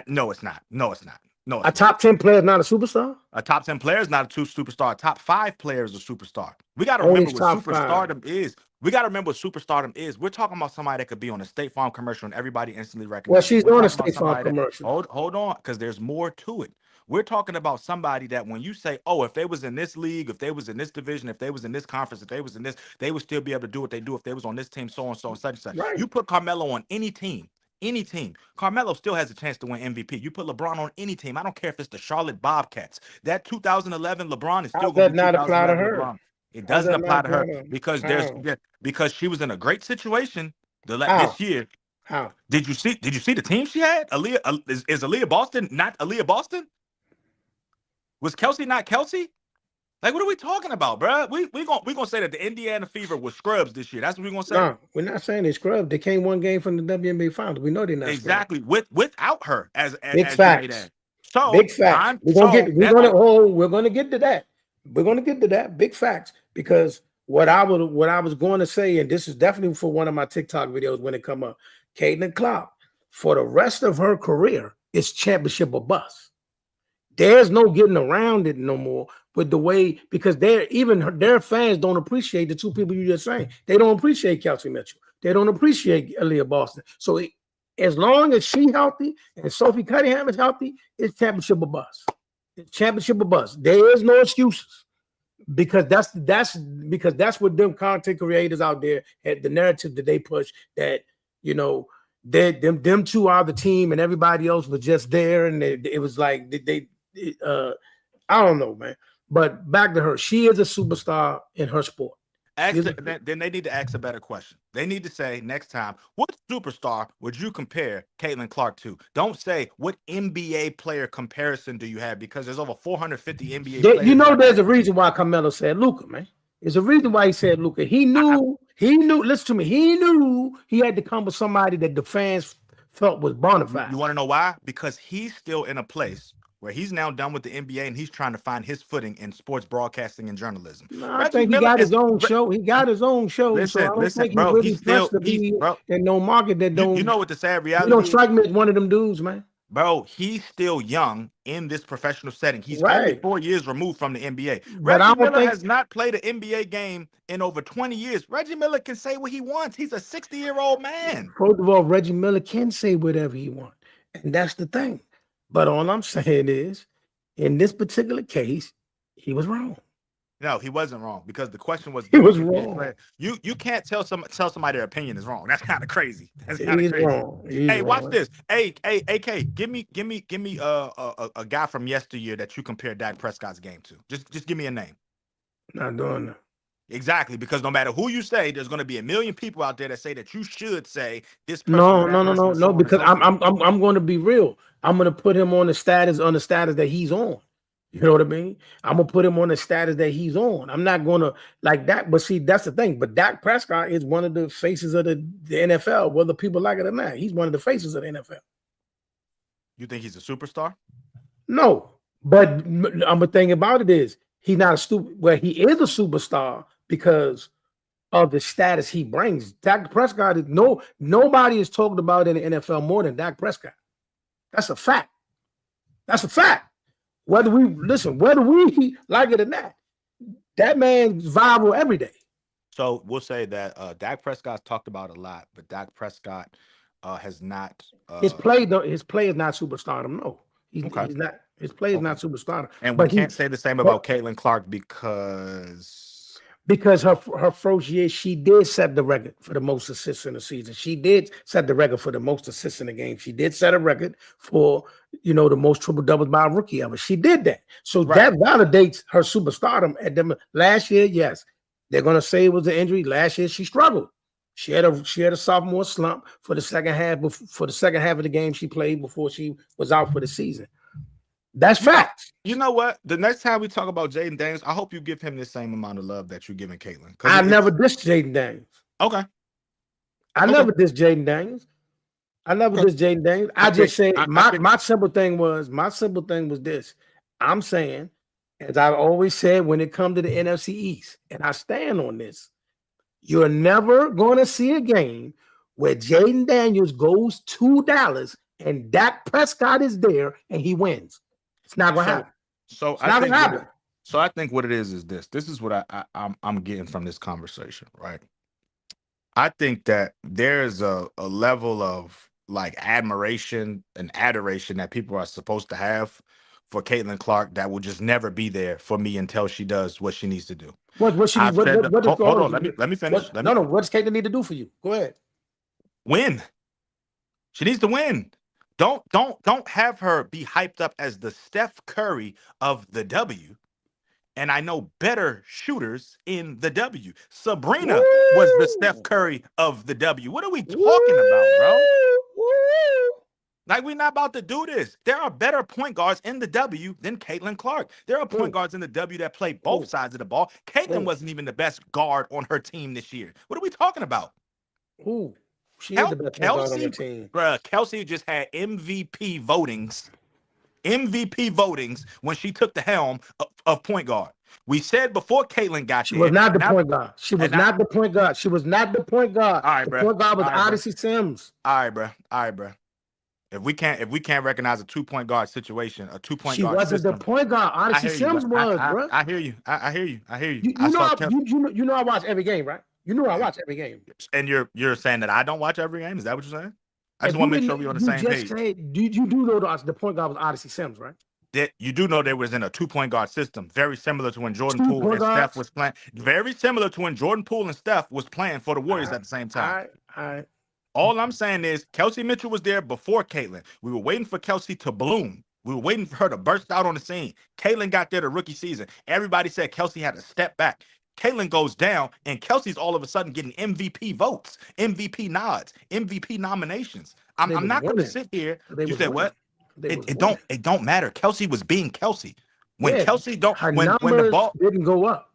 No, it's not. No, it's not. No, it's A not. top 10 player is not a superstar? A top 10 player is not a superstar. A top 5 player is a superstar. We got to Only remember what top 5. superstardom is. We got to remember what superstardom is. We're talking about somebody that could be on a State Farm commercial and everybody instantly Well, recognizes. she's We're on a talking about State Farm somebody that commercial. hold on, because there's more to it. We're talking about somebody that when you say, oh, if they was in this league, if they was in this division, if they was in this conference, if they was in this, they would still be able to do what they do if they was on this team, so and so and such and such. Right. You put Carmelo on any team. Any team, Carmelo still has a chance to win MVP. You put LeBron on any team. I don't care if it's the Charlotte Bobcats. That 2011 LeBron is still going to be 2011 LeBron. It doesn't apply to her because she was in a great situation this year. How? Did you see the team she had? Is Aaliyah Boston not Aaliyah Boston? Was Kelsey not Kelsey? Like, what are we talking about, bro? We gonna say that the Indiana Fever was scrubs this year. That's what we're gonna say. No, we're not saying they scrubs. They came one game from the WNBA Finals. We know they're not exactly scrubs. without her as big facts. So big facts. We're gonna get to that. We're gonna get to that. Big facts. Because what I was going to say, and this is definitely for one of my TikTok videos when it come up, Caitlin Clark, for the rest of her career, it's championship or bust. There's no getting around it no more with the way, because their fans don't appreciate the 2 people you just saying. They don't appreciate Kelsey Mitchell. They don't appreciate Aaliyah Boston. So as long as she's healthy and Sophie Cunningham is healthy, it's championship or bust. It's championship or bust. There is no excuses, because that's what them content creators out there had, the narrative that they push, that them 2 are the team and everybody else was just there, and it was like I don't know, man. But back to her, she is a superstar in her sport. Then they need to ask a better question. They need to say next time, what superstar would you compare Caitlin Clark to? Don't say what NBA player comparison do you have, because there's over 450 NBA players. There's a reason why Carmelo said Luka, man. There's a reason why he said Luka. He knew, listen to me, he knew he had to come with somebody that the fans felt was bona fide. You want to know why? Because he's still in a place where he's now done with the NBA and he's trying to find his footing in sports broadcasting and journalism. No, I think he got his own show. He got his own show. Listen, so I don't think bro, he's really pressed to be in no market that don't. You know what the sad reality is? You don't strike me as one of them dudes, man. Bro, he's still young in this professional setting. He's only 4 years removed from the NBA. But Reggie Miller has not played an NBA game in over 20 years. Reggie Miller can say what he wants. He's a 60-year-old man. First of all, Reggie Miller can say whatever he wants. And that's the thing. But all I'm saying is, in this particular case, he was wrong. No, he wasn't wrong, because the question was, he was wrong. You can't tell somebody their opinion is wrong. That's kind of crazy. That's kind of crazy. Wrong. Hey, watch this. Hey, AK, give me a guy from yesteryear that you compare Dak Prescott's game to. Just give me a name. Not doing that. Exactly, because no matter who you say, there's going to be a million people out there that say that you should say this person. No, because I'm going to be real. I'm going to put him on the status that he's on. You know what I mean? I'm going to put him on the status that he's on. I'm not going to like that. But see, that's the thing. But Dak Prescott is one of the faces of the NFL, whether people like it or not. He's one of the faces of the NFL. You think he's a superstar? No, but I'm the thing about it is he's not a stupid. Well, he is a superstar because of the status he brings. Dak Prescott is nobody is talked about in the NFL more than Dak Prescott. That's a fact. That's a fact. Whether we like it or not, that man's viral every day. So we'll say that Dak Prescott's talked about a lot, but Dak Prescott has not. His play is not superstardom. No, he's not. His play is not superstardom. And we can't say the same about Caitlin Clark because her first year she did set the record for the most assists in the season. She did set the record for the most assists in the game. She did set a record for the most triple doubles by a rookie ever. She did that. So that validates her superstardom. At them last year, yes, they're gonna say it was an injury. Last year she struggled. She had a sophomore slump for the second half. For the second half of the game she played before she was out for the season. That's facts. You know what? The next time we talk about Jaden Daniels, I hope you give him the same amount of love that you're giving Caitlin. I never dissed Jaden Daniels. Okay. Never dissed Jaden Daniels. I never dissed Jaden Daniels. I just said my simple thing was this. I'm saying, as I've always said, when it comes to the NFC East, and I stand on this, you're never going to see a game where Jaden Daniels goes to Dallas and Dak Prescott is there and he wins. It's not going to happen. So I think what it is this. This is what I'm getting from this conversation, right? I think that there's a level of like admiration and adoration that people are supposed to have for Caitlin Clark that will just never be there for me until she does what she needs to do. Hold on, let me finish. What does Caitlin need to do for you? Go ahead. Win. She needs to win. Don't have her be hyped up as the Steph Curry of the W. And I know better shooters in the W. Sabrina was the Steph Curry of the W. What are we talking about, bro? Like, we're not about to do this. There are better point guards in the W than Caitlin Clark. There are point guards in the W that play both sides of the ball. Caitlin wasn't even the best guard on her team this year. What are we talking about? She is the best point guard on the team. Bruh, Kelsey just had MVP votings when she took the helm of point guard. We said before Caitlin got there. She was not the point guard. She was not the point guard. She was not the point guard. All right, the point guard was Odyssey Sims. All right, bro. If we can't recognize a 2-point guard situation, a 2-point she guard wasn't system, the point guard. Odyssey Sims was, bro. I hear you. I hear you. You know I watch every game, right? You know I watch every game. And you're saying that I don't watch every game? Is that what you're saying? I just want to make sure we're on the same page. You do know the point guard was Odyssey Sims, right? That you do know they was in a 2-point guard system, very similar to when Jordan Poole and Steph was playing. Very similar to when Jordan Poole and Steph was playing for the Warriors at the same time. All right. All I'm saying is Kelsey Mitchell was there before Caitlin. We were waiting for Kelsey to bloom. We were waiting for her to burst out on the scene. Caitlin got there the rookie season. Everybody said Kelsey had to step back. Caitlin goes down, and Kelsey's all of a sudden getting MVP votes, MVP nods, MVP nominations. I'm not going to sit here. You said what? It don't matter. Kelsey was being Kelsey. When Kelsey when the ball didn't go up.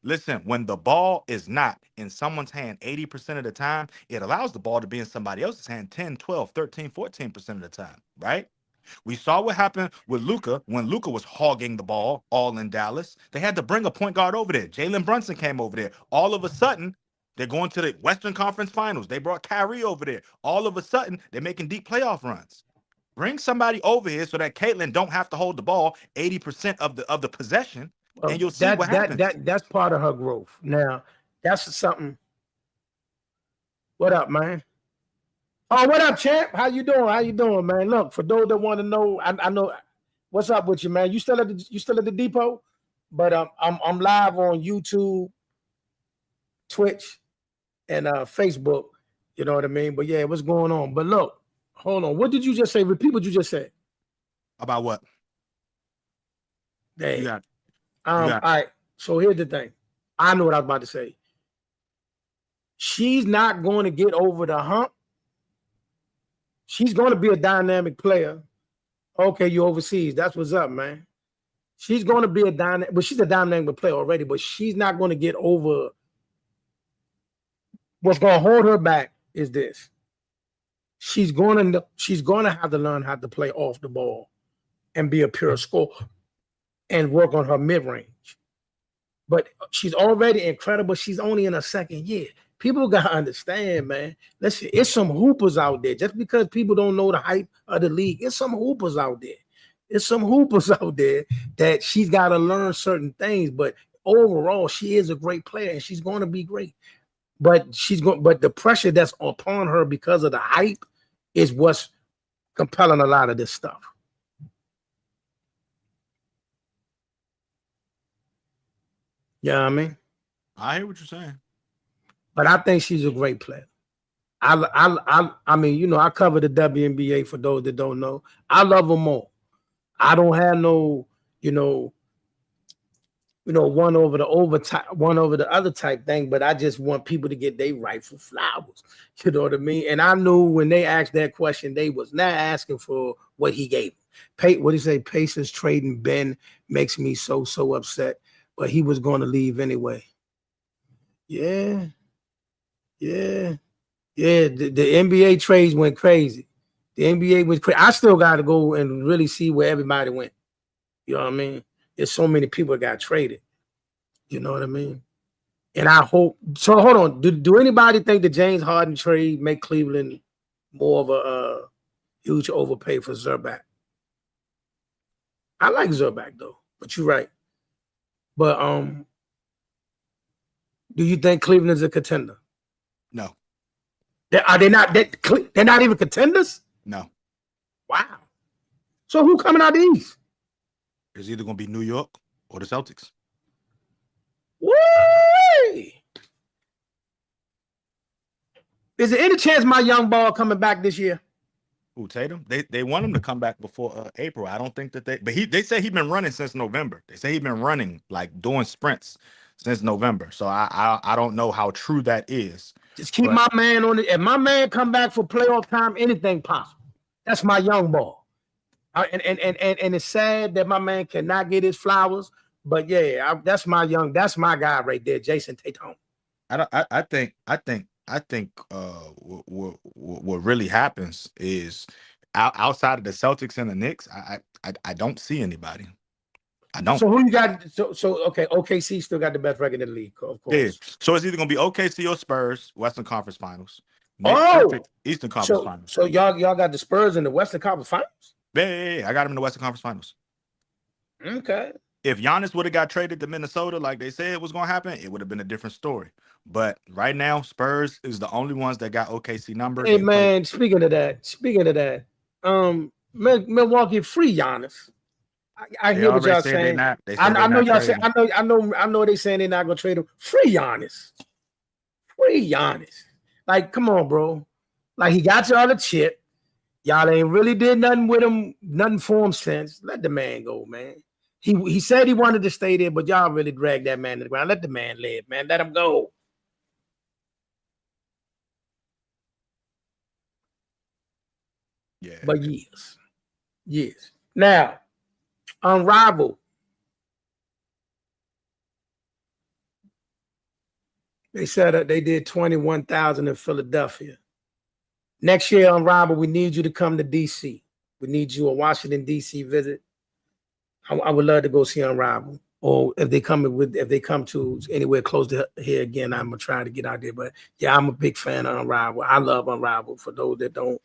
Listen, when the ball is not in someone's hand 80% of the time, it allows the ball to be in somebody else's hand 10, 12, 13, 14% of the time, right? We saw what happened with Luka when Luka was hogging the ball all in Dallas. They had to bring a point guard over there. Jalen Brunson came over there. All of a sudden, they're going to the Western Conference Finals. They brought Kyrie over there. All of a sudden, they're making deep playoff runs. Bring somebody over here so that Caitlin don't have to hold the ball 80% of the possession, and you'll see what happens. That's part of her growth. Now, that's something. What up, man? Oh, what up, champ? How you doing, man? Look, for those that want to know, I know what's up with you, man. You still at the depot? But I'm live on YouTube, Twitch, and Facebook. You know what I mean? But yeah, what's going on? But look, hold on. What did you just say? Repeat what you just said. About what? Dang. All right. So here's the thing. I know what I was about to say. She's not going to get over the hump. She's going to be a dynamic player. Okay, you overseas. That's what's up, man. She's going to be a dynamic, but she's a dynamic player already, but she's not going to get over. What's going to hold her back is this. She's going to have to learn how to play off the ball and be a pure scorer and work on her mid-range. But she's already incredible. She's only in her second year. People gotta understand, man. Listen, it's some hoopers out there. Just because people don't know the hype of the league, it's some hoopers out there. It's some hoopers out there that she's got to learn certain things. But overall, she is a great player and she's going to be great. But but the pressure that's upon her because of the hype is what's compelling a lot of this stuff. Yeah, I mean, I hear what you're saying. but I think she's a great player. I mean, you know, I cover the WNBA for those that don't know. I love them all. I don't have no, you know, one over the other type thing, but I just want people to get their rightful flowers. You know what I mean? And I knew when they asked that question, they was not asking for what he gave. What do you say? Pacers trading Ben makes me so upset, but he was going to leave anyway. Yeah. The NBA trades went crazy. The NBA was crazy. I still got to go and really see where everybody went. You know what I mean? There's so many people that got traded. You know what I mean? And I hope so. Hold on. Do anybody think the James Harden trade make Cleveland more of a huge overpay for Zubac? I like Zubac though, but you're right. But do you think Cleveland's a contender? No. Are they not? They're not even contenders? No. Wow. So who coming out the East? It's either going to be New York or the Celtics. Woo! Is there any chance my young ball coming back this year? Who, Tatum? They want him to come back before April. I don't think that they say he's been running since November. They say he's been running, like doing sprints since November. So I don't know how true that is. Just keep my man on it. If my man come back for playoff time, anything possible. That's my young ball. And it's sad that my man cannot get his flowers, but yeah, that's my guy right there, Jason Tatum. I think what really happens is outside of the Celtics and the Knicks, I don't see anybody. I don't. So who you got? So okay, OKC still got the best record in the league, of course. Yeah. So it's either gonna be OKC or Spurs, Western Conference Finals. Eastern Conference Finals. So y'all got the Spurs in the Western Conference Finals? Yeah, I got him in the Western Conference Finals. Okay. If Giannis would have got traded to Minnesota like they said it was going to happen, it would have been a different story. But right now, Spurs is the only ones that got OKC numbers. Hey, man, speaking of that, Milwaukee free Giannis. I hear what y'all saying. I know y'all say. I know they saying they're not going to trade him. Free Giannis. Like, come on, bro. Like, he got y'all a chip. Y'all ain't really did nothing with him, nothing for him since. Let the man go, man. He said he wanted to stay there, but y'all really dragged that man to the ground. Let the man live, man. Let him go. Yeah. But yes. Now, Unrivaled. They said that they did 21,000 in Philadelphia. Next year, Unrivaled, we need you to come to DC. We need you a Washington, DC visit. I would love to go see Unrivaled. Or if they come to anywhere close to here again, I'm gonna try to get out there. But yeah, I'm a big fan of Unrivaled. I love Unrivaled. For those that don't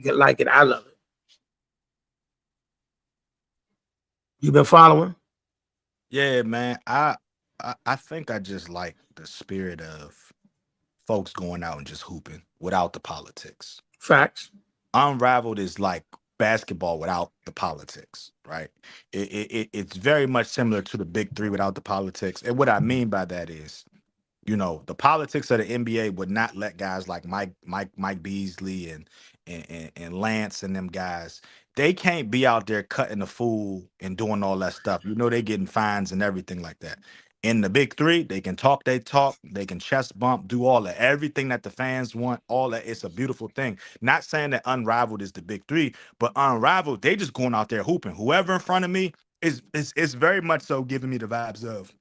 like it, I love it. You been following? Yeah, man. I think I just like the spirit of folks going out and just hooping without the politics. Facts. Unrivaled is like basketball without the politics, right? It's very much similar to the Big Three without the politics. And what I mean by that is, you know, the politics of the NBA would not let guys like Mike Beasley and Lance and them guys. They can't be out there cutting the fool and doing all that stuff. You know, they getting fines and everything like that. In the Big Three, they can talk, they can chest bump, do all that, everything that the fans want, all that. It's a beautiful thing. Not saying that Unrivaled is the Big Three, but Unrivaled, they just going out there hooping. Whoever in front of me is very much so giving me the vibes of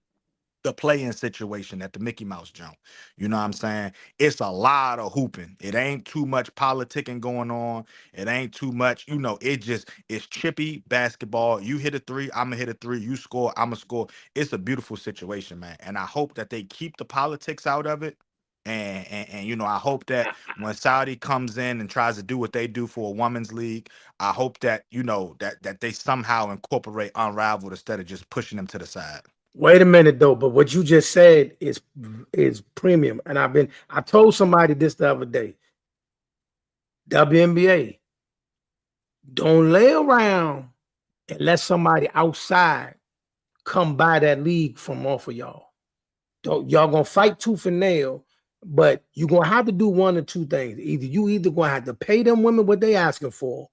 the play-in situation at the Mickey Mouse jump. You know what I'm saying? It's a lot of hooping. It ain't too much politicking going on. It ain't too much, you know, it's chippy basketball. You hit a three, I'm going to hit a three. You score, I'm going to score. It's a beautiful situation, man. And I hope that they keep the politics out of it. And you know, I hope that when Saudi comes in and tries to do what they do for a women's league, I hope that, you know, that they somehow incorporate Unrivaled instead of just pushing them to the side. Wait a minute though, but what you just said is premium. And I told somebody this the other day. WNBA, don't lay around and let somebody outside come buy that league from off of y'all. Y'all gonna fight tooth and nail, but you're gonna have to do one or two things. Either gonna have to pay them women what they asking for,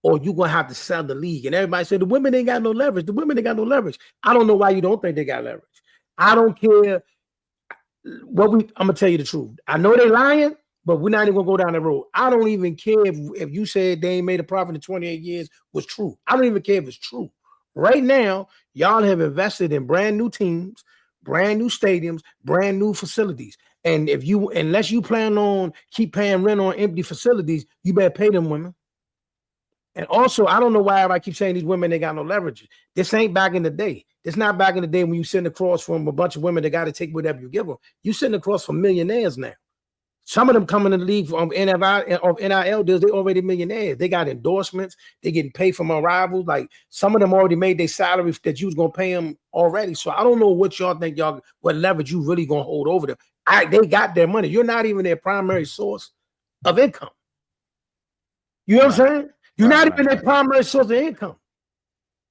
or you're gonna have to sell the league. And everybody said the women ain't got no leverage. The women ain't got no leverage. I don't know why you don't think they got leverage. I don't care I'm gonna tell you the truth. I know they lying, but we're not even gonna go down the road. I don't even care if you said they ain't made a profit in 28 years was true. I don't even care if it's true. Right now, y'all have invested in brand new teams, brand new stadiums, brand new facilities. And unless you plan on keep paying rent on empty facilities, you better pay them women. And also, I don't know why I keep saying these women, they got no leverage. This ain't back in the day. This not back in the day when you sitting across from a bunch of women that got to take whatever you give them. You sitting across from millionaires now. Some of them coming in the league from NIL deals, they already millionaires. They got endorsements. They getting paid from Unrivaled. Like some of them already made their salary that you was going to pay them already. So I don't know what y'all think what leverage you really going to hold over them. They got their money. You're not even their primary source of income. You know what I'm saying? You're not even their primary source of income.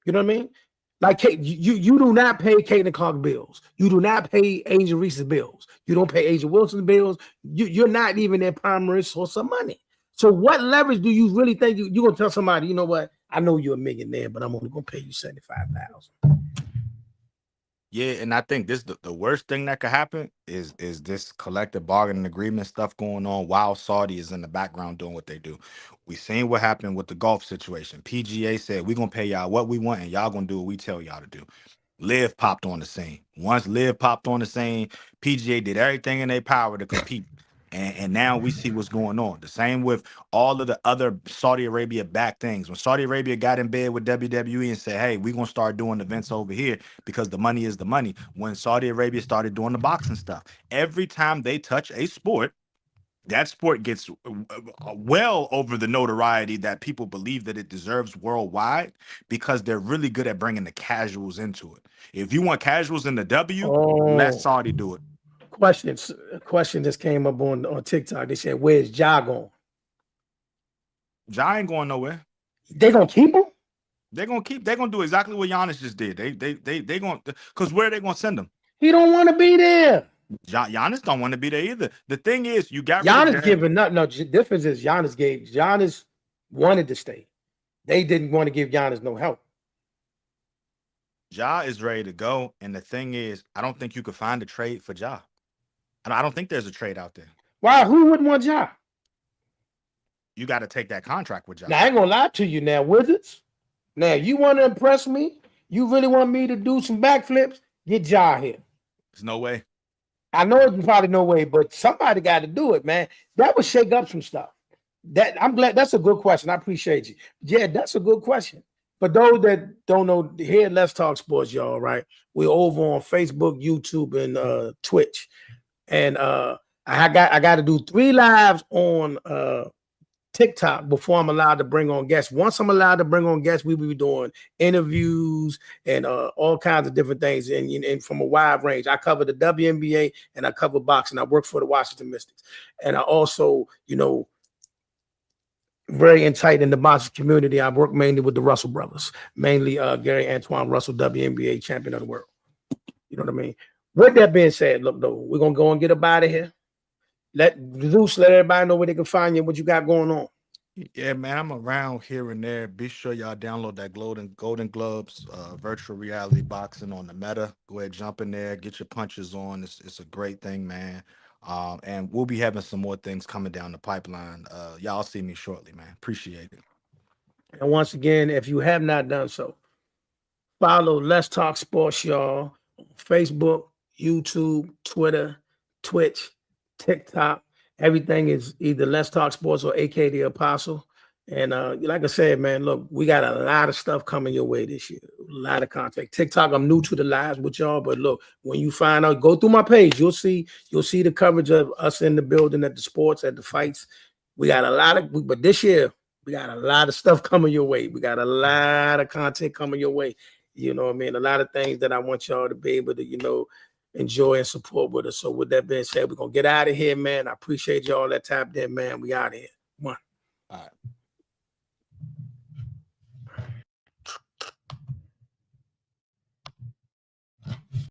You know what I mean? Like you do not pay Caitlin Clark bills. You do not pay Angel Reese's bills. You don't pay Angel Wilson's bills. You're not even their primary source of money. So what leverage do you really think you're going to tell somebody, you know what? I know you're a millionaire, but I'm only going to pay you $75,000. Yeah, and I think this the worst thing that could happen is this collective bargaining agreement stuff going on while Saudi is in the background doing what they do. We seen what happened with the golf situation. PGA said we're gonna pay y'all what we want and y'all gonna do what we tell y'all to do. Liv popped on the scene. Once Liv popped on the scene, PGA did everything in their power to compete. And now we see what's going on. The same with all of the other Saudi Arabia backed things. When Saudi Arabia got in bed with WWE and said, hey, we're going to start doing events over here because the money is the money. When Saudi Arabia started doing the boxing stuff, every time they touch a sport, that sport gets well over the notoriety that people believe that it deserves worldwide because they're really good at bringing the casuals into it. If you want casuals in the W, let Saudi do it. A question just came up on TikTok. They said, where's Ja going? Ja ain't going nowhere. They gonna keep him? They're gonna do exactly what Giannis just did. They gonna, because where are they gonna send him? He don't want to be there. Giannis don't want to be there either. The thing is, you got Giannis giving nothing. No, the difference is Giannis wanted to stay. They didn't want to give Giannis no help. Ja is ready to go, and the thing is, I don't think you could find a trade for Ja. I don't think there's a trade out there. Why? Who wouldn't want Ja? You got to take that contract with Ja. Now I ain't gonna lie to you. Now Wizards. Now you want to impress me? You really want me to do some backflips? Get Ja here. There's no way. I know it's probably no way, but somebody got to do it, man. That would shake up some stuff. I'm glad. That's a good question. I appreciate you. Yeah, that's a good question. For those that don't know, here Let's Talk Sports, y'all. Right? We're over on Facebook, YouTube, and Twitch. And I got to do 3 lives on TikTok before I'm allowed to bring on guests. Once I'm allowed to bring on guests, we will be doing interviews and all kinds of different things and from a wide range. I cover the WNBA and I cover boxing. I work for the Washington Mystics. And I also, very in tight in the boxing community. I work mainly with the Russell brothers, mainly Gary Antoine Russell, WNBA champion of the world. You know what I mean? With that being said, look, though, we're going to go and get up out of here. Let everybody know where they can find you and what you got going on. Yeah, man, I'm around here and there. Be sure y'all download that Golden Gloves virtual reality boxing on the Meta. Go ahead, jump in there, get your punches on. It's a great thing, man. And we'll be having some more things coming down the pipeline. Y'all see me shortly, man. Appreciate it. And once again, if you have not done so, follow Let's Talk Sports, y'all, on Facebook, YouTube, Twitter, Twitch, TikTok. Everything is either Let's Talk Sports or AK the Apostle. And like I said, man, look, we got a lot of stuff coming your way this year. A lot of content. TikTok, I'm new to the lives with y'all, but look, when you find out, go through my page, you'll see the coverage of us in the building, at the sports, at the fights. We got a lot of, but this year we got a lot of stuff coming your way. We got a lot of content coming your way. You know what I mean? A lot of things that I want y'all to be able to, enjoy and support with us. So with that being said, we're gonna get out of here, man. I appreciate y'all that tapped in, man. We out of here. One. All right.